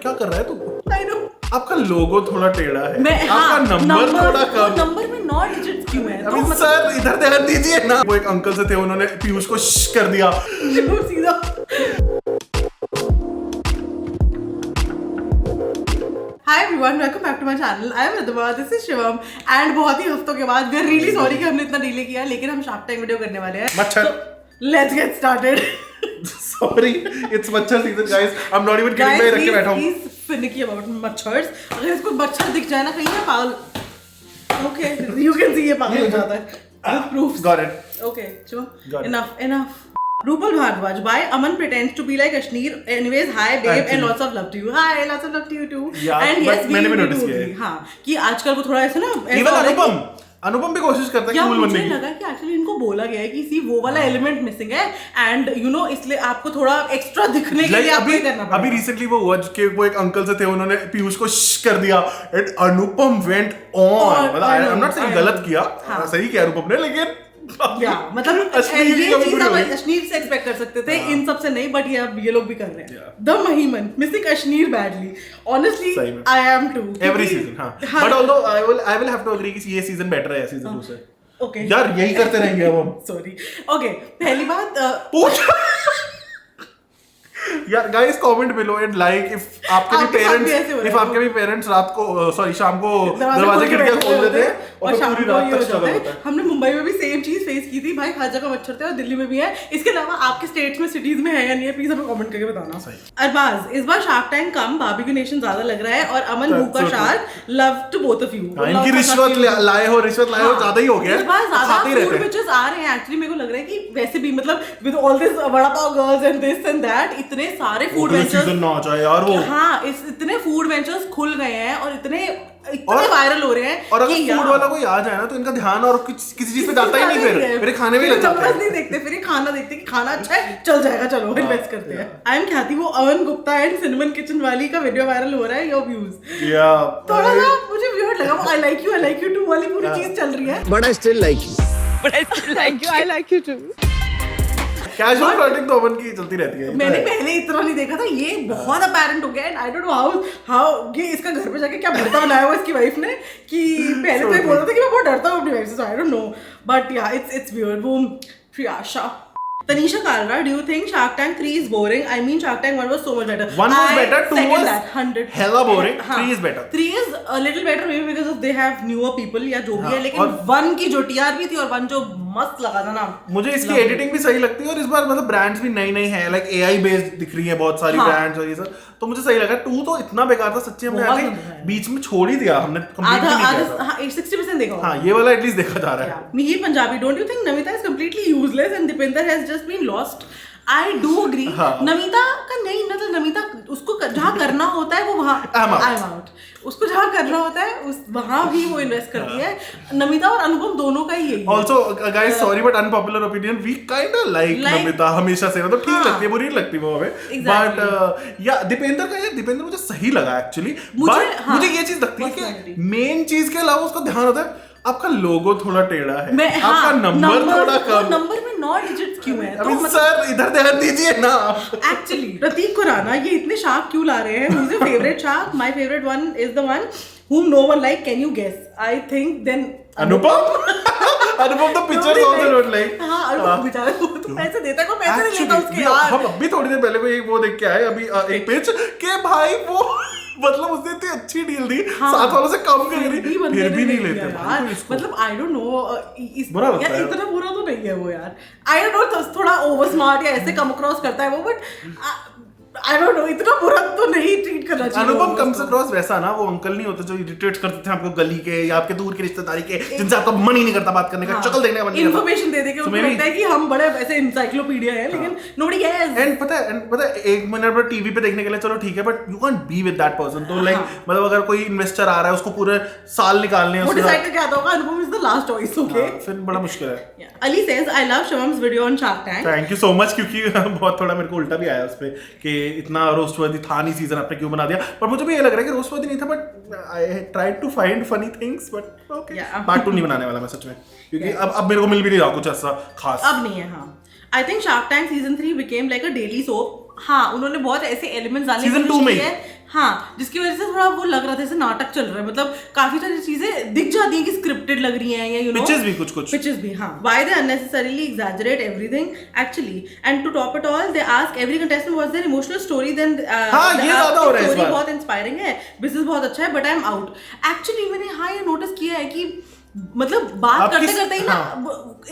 क्या कर रहा है तू? I know. आपका लोगो थोड़ा टेढ़ा है, आपका हाँ, नंबर थोड़ा कम। नंबर में 9 डिजिट्स क्यों है? अभी सर इधर ध्यान दीजिए ना। वो एक अंकल से थे, उन्होंने पीयूष को श्श कर दिया सीधा। Hi everyone, welcome back to my channel. I am Ridhima, this is Shivam and बहुत ही हफ्तों के बाद we are really sorry कि हमने इतना डिले किया, लेकिन हम शार्क टैंक वीडियो करने वाले हैं। मच्छर। So, let's get started. Sorry, it's मच्छर season guys. I'm not even kidding. मैं रख के बैठा हूँ। He's finicky about मच्छर्स। अगर इसको मच्छर दिख जाए ना कहीं ना पागल। Okay, you can see ये पागल हो जाता है। With proofs. Got it. Okay, चलो enough. Rupal Bhardwaj, why Aman pretends to be like Ashneer? Anyways, hi babe. Actually. And lots of love to you. Hi, lots of love to you too. Yeah, and yes, मैंने भी we notice do किया है। agree. हाँ, कि आजकल वो थोड़ा ऐसा ना Even अनुपम भी कोशिश करता है कूल बनने की। मुझे लगा कि एक्चुअली इनको बोला गया है कि सी वो वाला एलिमेंट मिसिंग है एंड यू नो इसलिए आपको थोड़ा एक्स्ट्रा दिखने के लिए आपको ये करना पड़ेगा। अभी रिसेंटली वो हुआ कि वो एक अंकल से थे, उन्होंने पीयूष को श्श कर दिया एंड अनुपम वेंट ऑन। मतलब आई एम नॉट सेइंग गलत किया, सही किया अनुपम ने, लेकिन मतलब अश्नीर से एक्सपेक्ट कर सकते थे, इन सब से नहीं, बट ये लोग भी कर रहे हैं। द महिमन missing Ashneer badly, honestly I am to every season. हां, but although I will have to agree कि ये सीजन बेटर है सीजन 2 से। ओके यार यही करते रहेंगे अब हम। सॉरी। ओके, पहली बात पूछ यार guys comment below and like if आपके भी पेरेंट्स रात को सॉरी शाम को दरवाजे खिड़कियां खोल देते हैं और पूरी रात तक स्ट्रगल होता है। हमने मुंबई में भी सेम चीज फेस की थी भाई, हर जगह मच्छर थे और दिल्ली में भी है। इसके अलावा आपके स्टेट्स में सिटीज में है या नहीं है, प्लीज हमें कमेंट करके बताना। अरबाज, इस बार शार्क टैंक कम बारबेक्यू नेशन ज्यादा लग रहा है और अमन भूखा shark, love to both of you. इनकी रिश्वत लाए हो ज्यादा ही हो गया। इस बार ज्यादा फूड पिक्चर्स आ रहे हैं। एक्चुअली मेरे को लग रहा है कि वैसे भी मतलब with all this vada pav girls and this and that, इतने सारे फूड वेंचर्स ना आ जाए यार वो। हाँ, इतने फूड वेंचर्स खुल गए हैं और इतने वायरल हो रहे हैं। और अगर फूड वाला कोई आ जाए ना तो इनका ध्यान और किसी चीज पे जाता ही नहीं, फिर खाने में लग जाते हैं। नहीं देखते, फिर खाना देखते कि खाना अच्छा है, चल जाएगा, चलो इन्वेस्ट करते हैं। आई एम ख्याति, वो अवन गुप्ता एंड सिनेमन किचन वाली का वीडियो वायरल हो रहा है, योर व्यूज। या थोड़ा सा मुझे वियर्ड लगा, आई लाइक यू टू वाली पूरी चीज चल रही है। But I still like you, I like you too. Casual flirting तो अपन की चलती रहती है। मैंने पहले इतना नहीं देखा था, ये बहुत अपैरेंट हो गया and I don't know how ये इसका घर पे जाके क्या भरता बनाया हुआ इसकी वाइफ ने, कि पहले तो ये बोलता था कि मैं बहुत डरता हूँ अपनी वाइफ से, आई डोंट नो, बट या इट्स वियर्ड। वो Priyasha Tanisha Kalra, do you think Shark Tank 3 is boring? I mean Shark Tank 1 was so much better. 1 was better, 2 was 100 hella boring. 3 is better. 3 is a little better maybe because of they have newer people या जो भी है, लेकिन 1 की जो TRP थी और 1 जो मस्त लगा था ना, मुझे इसकी एडिटिंग भी सही लगती है और इस बार मतलब ब्रांड्स भी नई नई हैं, लाइक AI बेस्ड दिख रही है बहुत सारी ब्रांड्स और ये सब, तो मुझे सही लगा। 2 तो इतना बेकार था सच्ची, हमने आई थिंक बीच में छोड़ ही दिया, हमने कंप्लीटली नहीं किया। हां 60% देखा। हां, ये वाला एटलीस्ट देखा जा रहा है। Mihir Punjabi, don't you think Namita is completely useless and Dipendra has just been lost? I do agree. Namita का नहीं, मतलब नमिता उसको जहाँ करना होता है वो वहाँ I'm out. उसको जहाँ करना होता है उस वहाँ भी वो इन्वेस्ट करती है। नमिता और अनुपम दोनों का ही यही है। Also guys sorry but unpopular opinion, we kind of like Namita हमेशा से, मतलब ठीक लगती है, बुरी नहीं लगती वो हमें, but या दीपेंद्र मुझे सही लगा एक्चुअली। मुझे ये चीज लगती है कि मेन चीज के अलावा उसका ध्यान होता है आपका लोगो थोड़ा टेढ़ा है, आपका नंबर थोड़ा कम, नंबर में 9 डिजिट्स क्यों है? तो मतलब सर इधर ध्यान दीजिए ना। एक्चुअली प्रतीक खुराना, ये इतने शार्क क्यों ला रहे हैं? Who's your favorite shark? My favorite one is the one whom no one like. Can you guess? I think then अनुपम तो पिक्चर्स आल्सो डोंट लाइक। हां, अनुपम बेचारा वो तो पैसे देता है, को पैसे नहीं देता उसके यार। हम अभी थोड़ी देर पहले कोई वो देख के आए, अभी एक पिच के भाई वो मतलब उसने इतनी अच्छी डील दी, साथ वालों से कम कर रही, फिर भी नहीं लेते यार। मतलब आई डोंट नो, इतना बुरा तो नहीं है वो यार। आई डोंट नो, थोड़ा ओवर स्मार्ट या ऐसे कम क्रॉस करता है वो, बट आई डोंट नो, इतना बुरा तो नहीं ट्रीट करना चाहिए। अनुपम कम से क्रॉस वैसा ना, वो अंकल नहीं होते जो इरिटेट करते थे आपको गली के या आपके दूर के रिश्तेदारी के, जिनसे आपका मन ही नहीं करता बात करने का, शक्ल देखने का मन नहीं करता, इन्फॉर्मेशन दे के उनको लगता है कि हम बड़े ऐसे एनसाइक्लोपीडिया है, लेकिन नोबडी कैयर्स। एंड पता है 1 मिनट पर टीवी पे देखने के लिए चलो ठीक है, but you can't be with that person. तो लाइक मतलब अगर कोई इन्वेस्टर आ रहा है उसको पूरे साल निकालने हैं, वो डिसाइड करके आता होगा Anupam is the last choice. Okay, फिर बड़ा मुश्किल है। Ali says I love Shivam's video on Shark Tank. Thank you so much, क्योंकि बहुत थोड़ा मेरे को उल्टा भी आया उस पे कि इतना रोस्ट था नहीं सीजन, आपने क्यों बना दिया। पर मुझे भी ये लग रहा है कि रोस्टवर्दी नहीं था, but I tried to find funny things, but okay part 2 नहीं बनाने वाला मैं सच में, क्योंकि अब मेरे को मिल भी नहीं रहा कुछ ऐसा खास, अब नहीं है। हाँ, I think shark tank season 3 became like a daily soap. हाँ, उन्होंने बहुत ऐसे एलिमेंट्स डालने की कोशिश की है। हाँ, जिसकी वजह से थोड़ा वो लग रहा था जैसे नाटक चल रहा है, मतलब काफी सारी चीजें दिख जाती हैं कि स्क्रिप्टेड लग रही हैं, या यू नो पिचेस भी कुछ पिचेस भी, हाँ. Why they unnecessarily exaggerate everything actually, and to top it all they ask every contestant what's their emotional story, then हाँ, ये ज्यादा हो रहा है इस बार. बहुत इंस्पायरिंग है, बिजनेस बहुत अच्छा है, but I am out. Actually मैंने हाँ ये नोटिस किया है कि मतलब बात करते करते ही ना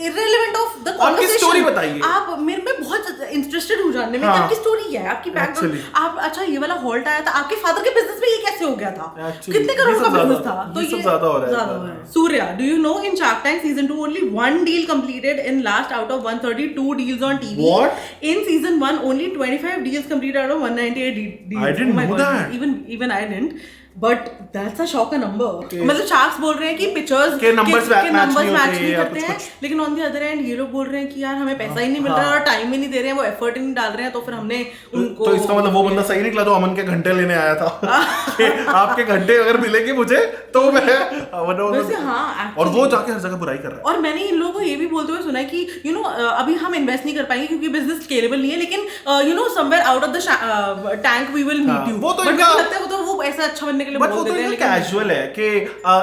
irrelevant of the conversation, story बताइए. आप मेरे में बहुत इंटरेस्टेड हूँ जानने में कि आपकी स्टोरी क्या है, आपकी बैकग्राउंड. आप अच्छा ये वाला हॉल्ट आया था आपके फादर के बिजनेस में, ये कैसे हो गया था, कितने करोड़ का बिजनेस था, तो ये ज्यादा हो रहा है. Surya, do you know in Shark Tank season 2 only one deal completed in last out of 132 deals on TV. What? In season 1 only 25 deals completed out of 198 deals. I didn't know that. Even I didn't. But that's a shocker number. मतलब sharks बोल रहे हैं कि pictures के numbers match नहीं करते हैं, लेकिन ऑन द अदर एंड ये लोग बोल रहे हैं कि यार हमें पैसा ही नहीं मिल रहा है और टाइम ही नहीं दे रहे हैं, वो एफर्ट ही नहीं डाल रहे हैं, तो फिर हमने उनको. तो इसका मतलब वो बंदा सही निकला जो अमन के घंटे लेने आया था. आपके घंटे अगर मिलेंगे मुझे तो मैं वैसे हाँ, और वो जाके हर जगह बुराई कर रहा है. और मैंने इन लोगों को ये भी बोलते हुए सुना है कि यू नो अभी हम इन्वेस्ट नहीं कर पाएंगे क्योंकि बिजनेस स्केलेबल नहीं है, लेकिन you know somewhere out of the tank we will meet you. वो तो लगता है वो तो वो ऐसा अच्छा बनने के लिए बोल देते हैं, कैजुअल है कि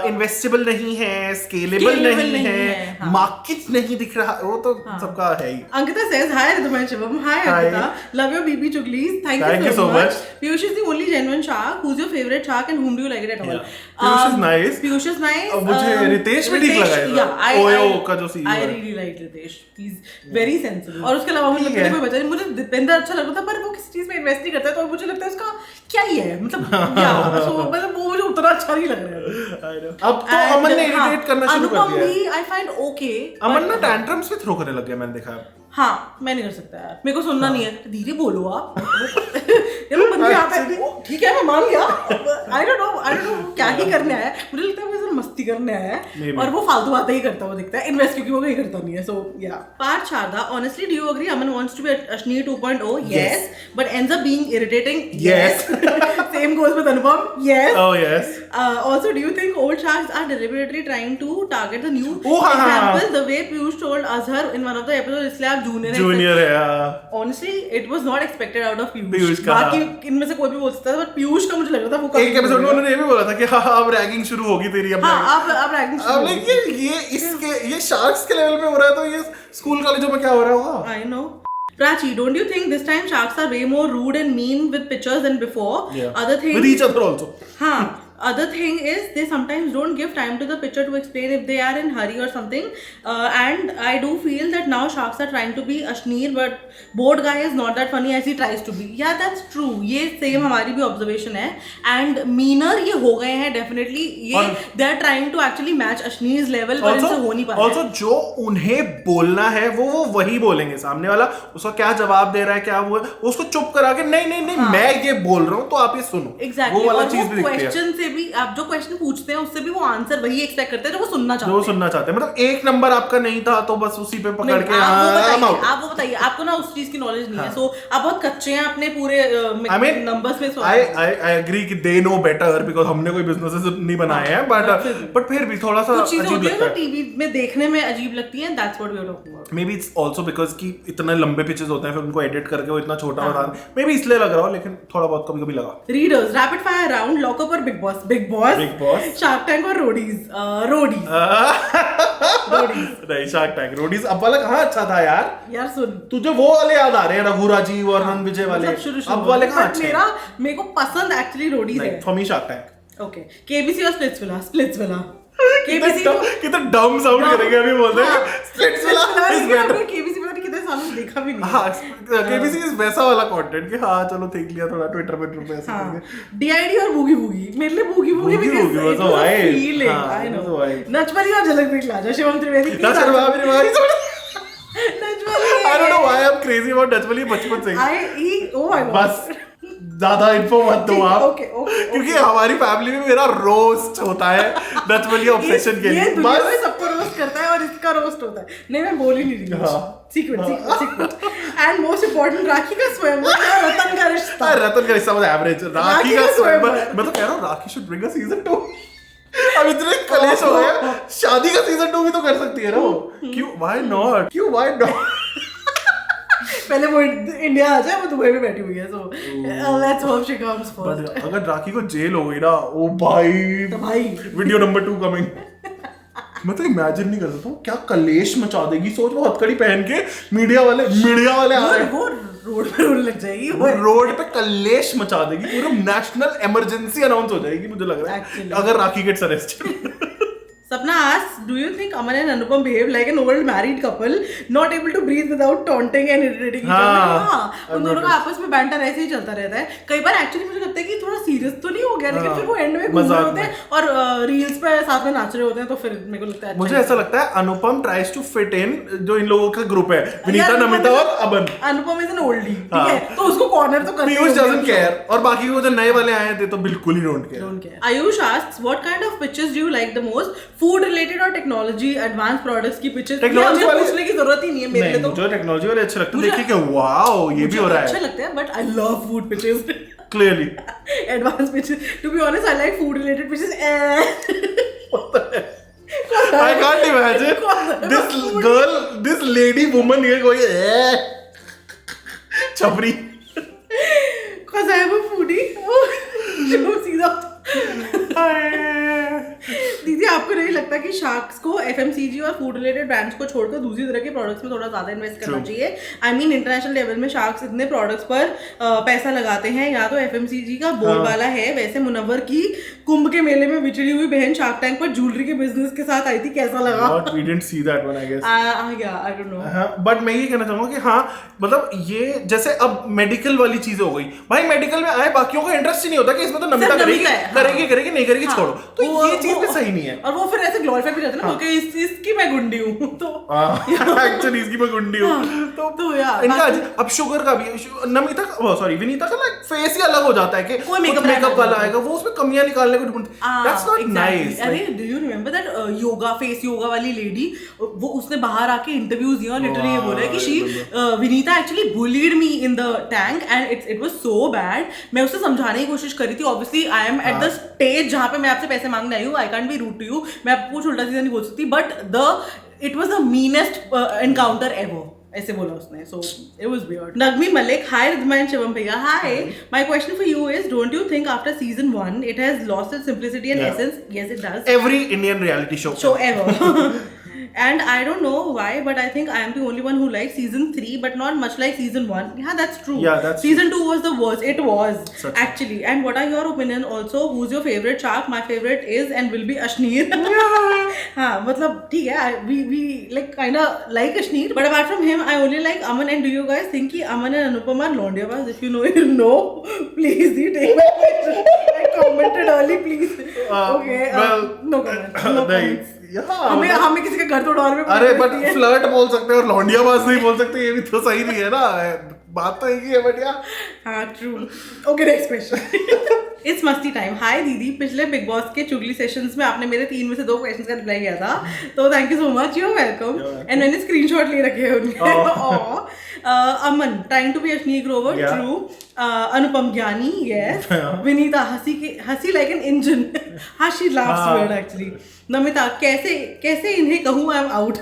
इन्वेस्टेबल नहीं है, स्केलेबल नहीं है, मार्केट नहीं दिख रहा, वो तो सबका है ही. Ankita says hi Ridhima Shivam, hi Ankita, love your BB Chuglis, thank you so much. Piyush is the only genuine shark. Who's your favorite shark and whom do you like it at all? Piyush is nice. Piyush is nice. मुझे रितेश भी ठीक लगा है. OYO का जो scene है. I really like Ritesh. He's very sensible. और उसके अलावा मुझे लगता है कोई बचा नहीं. मुझे दीपेंद्र अच्छा लगता था, पर वो किसी चीज में इन्वेस्ट नहीं करता है, तो मुझे लगता है उसका क्या ही है, मतलब क्या, मतलब वो मुझे उतना अच्छा नहीं लग रहा है. अब तो अमन ने इरिटेट करना शुरू कर दिया है. I find okay. अमन ना टैंट्रम्स भी थ्रो करने लग गया, मैंने देखा. हाँ, मैं नहीं कर सकता यार, मेरे को सुनना नहीं है. धीरे बोलो आप. यार वो बंदे आता है, ठीक है मैं मान गया. I don't know क्या ही करने आया है. मुझे लगता है वो सिर्फ मस्ती करने आया है और वो फालतू बातें ही करता हुआ दिखता है, इन्वेस्ट क्योंकि वो कहीं करता नहीं है. So yeah. Parth Sharda, honestly, do you agree Aman wants to be Ashni 2.0? Yes. But ends up being irritating? Yes. Same goes with Anupam? Yes. Oh yes. Also, do you think old sharks are deliberately trying to target the new? Example, the way Piyush told Azhar in one of the episodes, इसलिए आप junior है. Honestly, it was not expected out of Piyush. बाकी इनमें से कोई भी बोल सकता था, but Piyush का मुझे लग रहा था वो एक एपिसोड में उन्होंने ये भी बोला था कि हाँ अब रैगिंग शुरू होगी तेरी. अब रैगिंग शुरू होगी. ये शार्क्स के लेवल पे हो रहा है, तो ये स्कूल कॉलेजों में क्या हो रहा होगा. I know. Prachi, don't you think this time sharks are way more rude and mean with pictures than before? Yeah. Other thing, with each other also. हाँ. Other thing is they sometimes don't give time to the pitcher to explain if they are in hurry or something. And I do feel that now sharks are trying to be Ashneer, but board guy is not that funny as he tries to be. Yeah, that's true. ये same हमारी भी observation है. And meaner ये हो गए हैं definitely. ये they are trying to actually match Ashneer's level, पर इनसे हो नहीं पा रहा है. Also जो उन्हें बोलना है वो वही बोलेंगे. सामने वाला उसका क्या जवाब दे रहा है, क्या वो उसको चुप करा के नहीं मैं ये बोल रहा हूँ तो आप ये सुनो. Exactly. वो वाला चीज भी दिखती है. क्वेश्चन से भी आप जो क्वेश्चन पूछते हैं उससे भी वो आंसर वही एक्सपेक्ट करते हैं जो वो सुनना चाहते हैं. मतलब एक नंबर आपका नहीं था तो बस उसी पे पकड़ के आप वो बताइए. आपको ना उस चीज की नॉलेज नहीं है, सो आप बहुत कच्चे हैं अपने पूरे नंबर्स में. आई एग्री कि दे नो बेटर बिकॉज़ हमने कोई बिजनेसेस नहीं बनाए हैं, बट फिर भी थोड़ा सा अजीब लगता है. टीवी में देखने में अजीब लगती है. That's what we are talking about. Maybe it's also because कि इतने लंबे पिचेस होते हैं, फिर उनको एडिट करके वो इतना छोटा बना दें. मे बी इसलिए लग रहा हो, लेकिन थोड़ा बहुत कभी-कभी लगा. Readers rapid fire round, lockup और बिग बॉस, शार्क टैंक और रोडीज. नहीं, शार्क टैंक रोडीज अब वाला कहाँ अच्छा था यार सुन, तुझे वो वाले याद आ रहे हैं, रघु राजीव और नंद विजय वाले. अब वाले कहाँ अच्छे. मेरे को पसंद एक्चुअली रोडीज है. For me shark tank. Okay, KBC और स्प्लिट्सविला. कितना डम साउंड करेंगे अभी बोलते हैं. Splitsvilla is better. केबीसी पता नहीं कितने सालों से देखा भी नहीं. हाँ, केबीसी इज वैसा वाला कंटेंट कि हाँ चलो देख लिया थोड़ा ट्विटर पे ऐसे करके. डीआईडी और बूगी मेरे लिए बूगी भी फील है. I know. नचबली और झलक दिख ला जा Shivam Trivedi. I don't know why I'm crazy about नचबली बचपन से. Oh my God. बस ज्यादा इन्फो मत दो आप. क्योंकि हमारी फैमिली में मेरा रोस्ट होता है नचबली ऑब्सेशन के लिए. बस सबको रोस्ट करता है और इसका रोस्ट होता है. नहीं, मैं बोल ही नहीं रही. सीक्रेट. एंड मोस्ट इंपोर्टेंट, राखी का स्वयंवर और रतन का रिश्ता. रतन का रिश्ता मतलब एवरेज. राखी का स्वयंवर मैं तो कह रहा हूँ राखी शुड ब्रिंग अ सीजन 2. अब इतने कलेश हो गए, शादी का सीजन 2 भी तो कर सकती है ना वो. क्यों? Why not? पहले वो इंडिया आ जाए, वो दुबई में बैठी हुई है, so let's hope she comes first. अगर राखी को जेल हो गई ना, ओ भाई, तो भाई वीडियो नंबर 2 कमिंग. मैं तो इमेजिन नहीं कर सकता हूँ क्या कलेश मचा देगी. सोच, वो हथकड़ी पहन के मीडिया वाले आ रहे हैं, वो रोड पे रोने लग जाएगी, वो रोड पे कलेश मचा देगी, पूरा नेशनल इमरजेंसी अनाउंस हो जाएगी मुझे लग रहा है. Actually. अगर Rakhi gets arrested. Sapna asks, do you think Aman and Anupam behave like an old married couple, not able to breathe without taunting and irritating each other? हाँ, उन दोनों का आपस में बैंटर ऐसे ही चलता रहता है. कई बार एक्चुअली मुझे लगता है कि थोड़ा सीरियस तो नहीं हो गया, लेकिन फिर वो एंड में घूम रहे होते हैं और रील्स पे साथ में नाच रहे होते हैं, तो फिर मेरे को लगता है मुझे ऐसा लगता है अनुपम ट्राइज टू फिट इन जो इन लोगों का ग्रुप है, विनीता, नमिता और अमन. अनुपम इज एन ओल्डी, ठीक है, तो उसको कॉर्नर तो करना ही पीयूष डजंट केयर, और बाकी वो जो नए वाले आए थे तो बिल्कुल ही don't care. Ayush asks, what kind of pitches do you like the most? Food related or technology, advance products की पिक्चर्स? टेक्नोलॉजी वाले पूछने की जरूरत ही नहीं है मेरे लिए. तो मुझे टेक्नोलॉजी वाले अच्छे लगते हैं, देखिए कि वाओ ये भी हो रहा है, अच्छे लगते हैं, but I love food pictures. Clearly advance pictures, to be honest I like food related pictures. I can't imagine this lady woman here going छपरी. Cause I am a foodie. जो सीधा दीदी, आपको नहीं लगता कि शार्क्स को एफएमसीजी और फूड रिलेटेड ब्रांड्स को छोड़कर दूसरी तरह के प्रोडक्ट्स में थोड़ा ज्यादा इन्वेस्ट करना चाहिए? आई मीन इंटरनेशनल लेवल में शार्क्स इतने प्रोडक्ट्स पर पैसा लगाते हैं, या तो एफएमसीजी का बोलबाला है. वैसे मुनव्वर की कुंभ के मेले में बिछड़ी हुई बहन शार्क टैंक पर ज्वेलरी के बिजनेस के साथ आई थी, कैसा लगा? We didn't see that one, I guess. Yeah, I don't know. But मैं ये कहना चाहूंगा कि हाँ, मतलब ये जैसे अब मेडिकल वाली चीजें हो गई भाई, मेडिकल में आए बाकियों का इंटरेस्ट ही नहीं होता कि इसमें तो नमिता करेगी, नहीं करेगी, छोड़ो. तो ये चीज भी सही नहीं है, और वो फिर ऐसे ग्लोरीफाई भी करते हैं ना कि इसकी मैं गुंडी हूँ, तो एक्चुअली इसकी मैं गुंडी हूँ. तो यार इनका अब शुगर का भी, नमिता का, सॉरी विनीता का लाइक फेस ही अलग हो जाता है कि कोई मेकअप वाला आएगा, वो उसमें कमियां निकालने को ढूंढती. That's not nice. अरे do you remember that yoga face yoga वाली लेडी, वो उसने बाहर आके इंटरव्यूज दिया और लिटरली ये बोला है कि she Vinita actually bullied me in the tank and it was so bad. मैं उसे समझाने की कोशिश करी थी. Obviously I am at the stage जहां पे मैं आपसे पैसे मांगने आई हूँ, I can't be rude to you, मैं आपको कुछ उल्टा सीधा नहीं बोल सकती, but it was the meanest encounter ever, ऐसे बोला उसने. So it was weird. Nagmi Malik, hi रिद्मा and Shivam भैया, hi. My question for you is, don't you think after season 1 it has lost its simplicity and essence? Yes it does. Every Indian reality show ever. And I don't know why, but I think I am the only one who likes season 3, but not much like season 1. Yeah, that's true. Yeah, that's season 2 was the worst. It was such actually. And what are your opinion also? Who's your favorite shark? My favorite is and will be Ashneer. हाँ, मतलब ठीक है. We like kind of like Ashneer, but apart from him, I only like Aman. And do you guys think कि Aman and Anupam are Londiabas? If you know, you know. Please, you take my question. I commented early, please. Okay. No comments. No comments. हमें किसी के घर तोड़वाने में, अरे but flirt बोल सकते हैं और लौंडियाबाज नहीं बोल सकते, ये भी तो सही नहीं है ना. बात तो एक ही है बट यार. हाँ, true. Okay, next question. It's मस्ती टाइम. हाय दीदी, पिछले बिग बॉस के चुगली सेशंस में आपने मेरे 3 में से 2 क्वेश्चंस का रिप्लाई किया था, तो thank you so much. You are welcome. And मैंने स्क्रीनशॉट ले रखे हैं उनके. Aman trying to be Ashneer Grover, true. Anupam Gyani, yes. Vinita हंसी लाइक एन इंजन. हाँ, she laughs weird actually. Namita, कैसे इन्हें कहूँ I am out.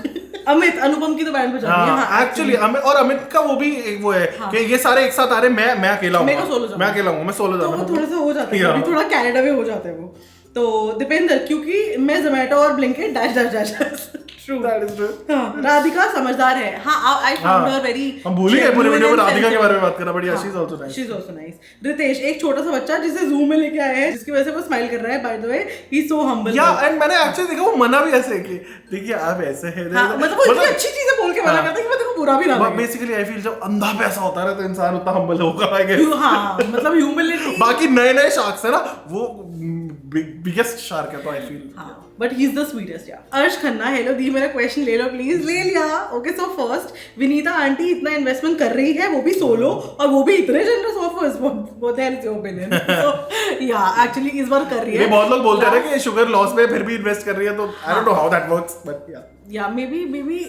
Amit, Anupam की तो बैंड बजा रही है. हाँ, एक्चुअली अमित का वो भी एक वो है कि ये सारे एक साथ आ रहे, मैं अकेला हूँ, मैं अकेला हूँ, मैं सोलो जाऊंगा. थोड़ा सा हो जाता है, थोड़ा कनाडा में हो जाता है वो. तो दीपेंद्र, क्योंकि मैं जोमेटो और Blinkit dash. True. That is true. हाँ, राधिका समझदार है. हाँ, I found her very. हम भूल ही गए पूरे वीडियो में राधिका के बारे में बात करना, बढ़िया. She's also nice. She's also nice. Ritesh, एक छोटा सा बच्चा जिसे जूम में लेके आए हैं, जिसकी वजह से वो स्माइल कर रहा है. By the way, he's so humble. Yeah, and मैंने एक्चुअली देखा वो मना भी ऐसे कि देखिए आप ऐसे हैं. मतलब वो इतनी अच्छी चीजें बोल के मना करता है कि मैं देखो बुरा भी ना लगे. बेसिकली आई फील जब अंधा पैसा होता है तो इंसान उतना हम्बल होगा. हाँ, मतलब ह्यूमिलिटी. बाकी नए शार्क्स है ना, वो बिगेस्ट शार्क है तो आई फील. हाँ, but he is the sweetest. यार, अर्श खन्ना, हेलो दी, मेरा क्वेश्चन ले लो प्लीज. ले लिया. Okay, so first, Vinita aunty इतना इन्वेस्टमेंट कर रही है, वो भी सोलो, और वो भी इतने generous offers. What the hell is your opinion? या एक्चुअली इस बार कर रही है। ये बहुत लोग बोलते हैं कि शुगर लॉस में फिर भी इन्वेस्ट कर रही है, तो I don't know how that works, but या मे बी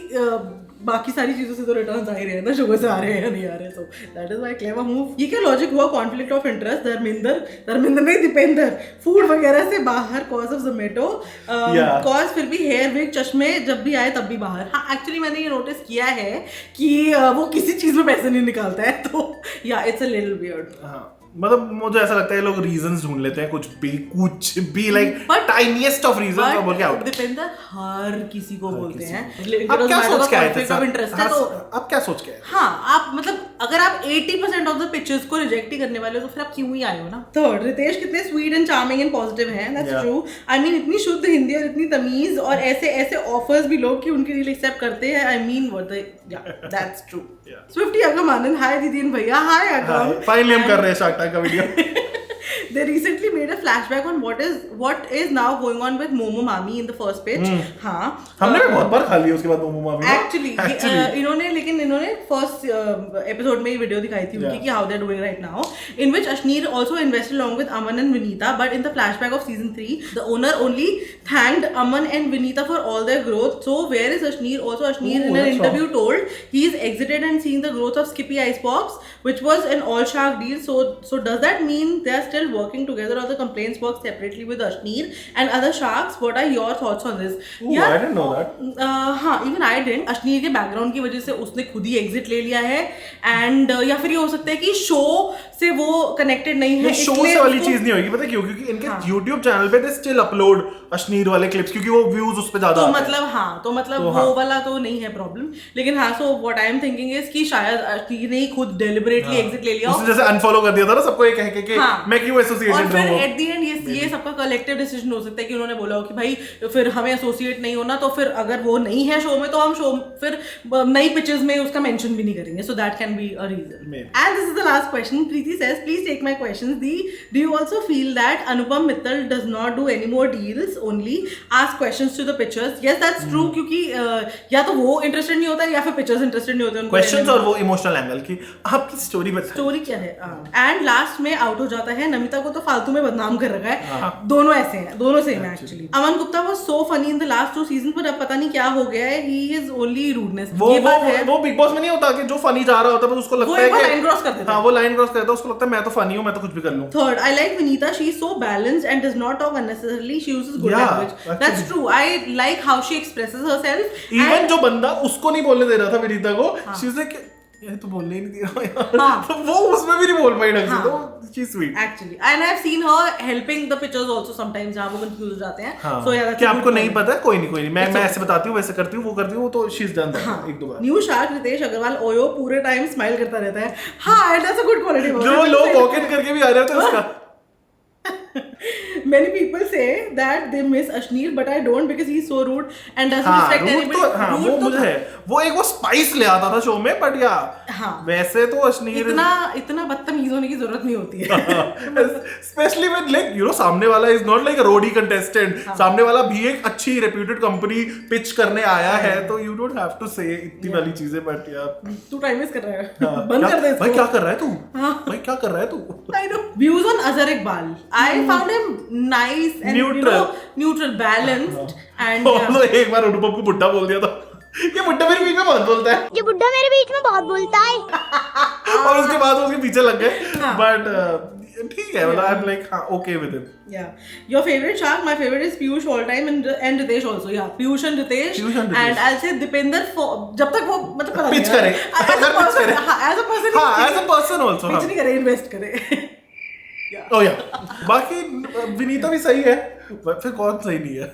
बाकी सारी चीजों से तो रिटर्न्स आ ही रहे हैं ना, शुगर से आ रहे हैं या नहीं आ रहे, so that is why clever move. ये क्या लॉजिक हुआ कॉन्फ्लिक्ट ऑफ इंटरेस्ट? धर्मेंद्र नहीं, दीपेंद्र फूड वगैरह से बाहर कॉज ऑफ जोमेटो, कॉज फिर भी हेयर विग चश्मे जब भी आए तब भी बाहर। हाँ एक्चुअली मैंने ये नोटिस किया है कि वो किसी चीज में पैसे नहीं निकालता है, तो या इट्स अ लिटिल वियर्ड। मतलब मुझे ऐसा लगता है लोग रीजंस ढूंढ लेते हैं, कुछ भी लाइक टाइनीएस्ट ऑफ रीजंस, और बोल के आउट। दीपेंद्र हर किसी को बोलते हैं। अब क्या सोच के आए थे सर? इंटरेस्ट है तो अब क्या सोच के आए? हाँ, आप मतलब अगर आप 80% ऑफ द पिक्चर्स को रिजेक्ट ही करने वाले हो तो फिर आप क्यों ही आए हो ना। थर्ड, रितेश कितने sweet and charming and positive हैं, दैट्स ट्रू। आई मीन इतनी शुद्ध हिंदी और इतनी तमीज, और ऐसे ऑफर्स भी लोग कि उनके लिए एक्सेप्ट करते हैं। I mean that's true. Swiftie अगम आनंद, हाय दीदीन भैया, हाय अगम। फाइनली हम कर रहे हैं शार्क टैंक का video. They recently made a flashback on what is now going on with Momo Mami in the first pitch. हाँ, हमने भी बहुत बार खा लिया उसके बाद मोमो मामी। Actually, इन्होंने फर्स्ट एपिसोड में ही वीडियो दिखाई थी उनकी कि how they're doing right now, in which Ashneer also invested along with Aman and Vinita. But in the flashback of season 3, the owner only thanked Aman and Vinita for all their growth. So where is Ashneer? Also, Ashneer in an interview told he's exited and seen the growth of Skippy Icebox, which was an all shark deal. So does that mean they're still working together, or the complaints work separately with Ashneer and other sharks? What are your thoughts on this? I didn't know that. हाँ, even I didn't. Ashneer के background की वजह से उसने खुद ही exit ले लिया है, एंड या फिर ये हो सकता है कि शो से वो कनेक्टेड नहीं है। शो से वाली चीज नहीं होगी, पता क्यों? क्योंकि इनके YouTube चैनल पे दे स्टिल अपलोड Ashneer वाले क्लिप्स, क्योंकि वो व्यूज उस पे ज्यादा तो आते हैं। मतलब वो वाला तो नहीं है प्रॉब्लम, लेकिन हाँ, so what I am thinking is कि शायद Ashneer ने खुद डेलिबरेटली एग्जिट ले लिया, उसने जैसे अनफॉलो कर दिया था ना सबको, ये कह के कि मैं क्यों एसोसिएटेड रहूं। और फिर एट द एंड ये सबका कलेक्टिव डिसीजन हो सकता है कि उन्होंने बोला हो कि भाई फिर हमें एसोसिएट नहीं होना, तो फिर अगर वो नहीं है शो में तो हम शो फिर नई पिक्चर्स में उसका मेंशन भी नहीं करेंगे, so that can be a reason. And this is the last question. Preeti says please take my questions. Do you also feel that Anupam Mittal does not do any more deals, only ask questions to the pictures? Yes that's true, क्योंकि या तो वो interested नहीं होता है या फिर pictures interested नहीं होते हैं क्वेश्चंस, और वो इमोशनल एंगल की आपकी स्टोरी क्या है। एंड लास्ट में आउट हो जाता है, नमिता को तो फालतू में बदनाम कर रखा है। दोनों ऐसे हैं, दोनों सेम है actually. Aman Gupta was so funny in the last 2 season, पर अब पता नहीं क्या हो गया है, ही इज ओनली रूडनेस। ये बात है, वो बिग बॉस में नहीं होता कि जो फनी जा रहा होता है उसको लगता है कि लाइन क्रॉस कर देता है। हाँ, वो लाइन क्रॉस करता है, उसको लगता है मैं तो फनी हूं, मैं तो कुछ भी कर लूं। Third, I like Vinita, she is so balanced and does not talk unnecessarily, she uses good language. That's true, I like how she expresses herself. Even जो बंदा उसको नहीं बोलने दे रहा था विनीता को, शी वाज लाइक ये तो बोलने ही नहीं दे रहा यार। तो वो उसमें भी नहीं बोल पाई ढंग से, तो she sweet actually. And I have seen her helping the pictures also sometimes, जहां वो कंफ्यूज हो जाते हैं। सो यार, क्या आपको नहीं पता? कोई नहीं, मैं ऐसे बताती हूं, वैसे करती हूं, वो करती हूं, वो तो शी इज डन दैट एक दो बार। न्यू शार्क रितेश अग्रवाल ओयो पूरे टाइम स्माइल करता रहता है। हाँ, दैट्स अ गुड क्वालिटी। जो लोग वॉक इन करके भी आ रहे थे उसका। Many people say that they miss Ashneer, but I don't, because he's so rude and doesn't respect anybody. वो एक वो स्पाइस ले आता था शो में, बट या वैसे तो Ashneer इतना बदतमीज होने की जरूरत नहीं होती है। Specially when like you know सामने वाला is not like a roadie contestant, सामने वाला भी एक अच्छी रेप्यूटेड कंपनी पिच करने आया है, तो यू डोंट हैव टू से इतनी वाली चीजें। बट यार तू टाइम वेस्ट कर रहा है, बंद कर दे इसको। भाई क्या कर रहा है तू? भाई क्या कर रहा है तू? I know. Views on Azhar Iqbal. I found him nice and neutral, balanced, and एक बार अनुपम को बुड्ढा बोल दिया था। ये बुड्ढा मेरे बीच में बहुत बोलता है, ये बुड्ढा मेरे बीच में बहुत बोलता है। और उसके बाद उसके पीछे लग गए, बट ठीक है, मतलब I am like okay with him. Your favorite shark? My favorite is Piyush all time, and Ritesh also. Yeah, Piyush and Ritesh. And I'll say Dipender for जब तक वो मतलब पिच करे, as a person also pitch नहीं करे, invest करे। बाकी विनीता भी सही है, फिर कौन सही नहीं है?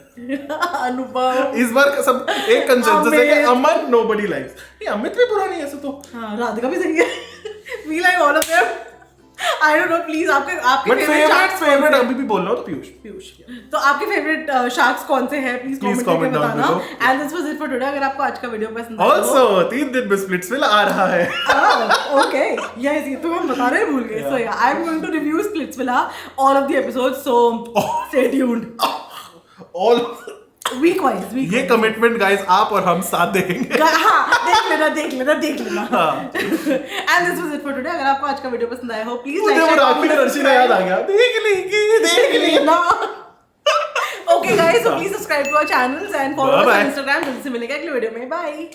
अनुपम। इस बार सब एक कंसेंसस है कि अमन नोबडी लाइक्स। नहीं, अमित भी बुरा नहीं है ऐसे तो। हाँ, राधिका भी सही है। We like all of them. I don't know, please आपके फेवरेट अभी भी बोल रहा हूँ तो पीयूष। तो आपके फेवरेट शार्क्स कौन से हैं? प्लीज कमेंट में बताना। And this was it for today. अगर आपको आज का वीडियो पसंद आया ऑल्सो 3 दिन में स्प्लिट्सविला आ रहा है। ओके, यस, ये तो हम बताने भूल गए। So yeah, I am going to review Splitsvilla all of the episodes, so stay tuned. All week wise ये कमिटमेंट गाइस आप और हम साथ देखेंगे। हाँ, देख लेना and this was it for today. अगर आपको आज का वीडियो पसंद आया हो प्लीज मुझे वो राखी ने रशीदा याद आ गया, देख लेना। Okay guys, so please subscribe to our channels and follow us Bye-bye. On Instagram. जल्दी से मिलेंगे अगले वीडियो में, बाय।